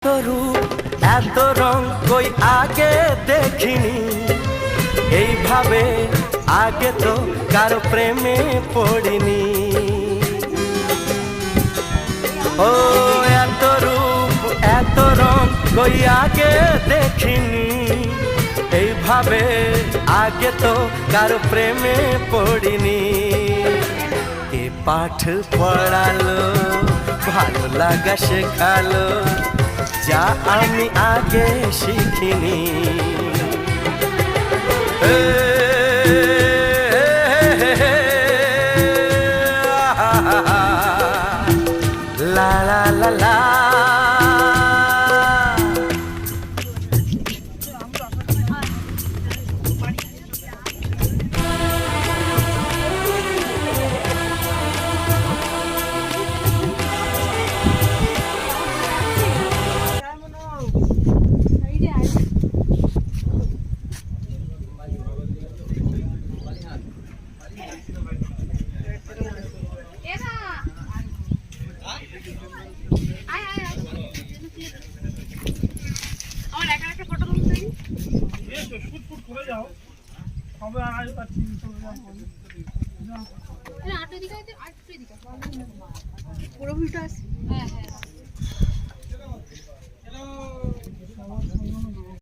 রূপ এত রং কই আগে দেখিনি, এইভাবে আগে তো কারো প্রেমে পড়িনি। ও এত রূপ এত রং কই আগে দেখিনি, এইভাবে আগে তো কারো প্রেমে পড়িনি। কে পাঠ পড়ালো ভালো লাগা শেখালো, যা আমি আগে শিখিনি। লা লা লা লা পুরো ভিউটা আছে। হ্যাঁ হ্যাঁ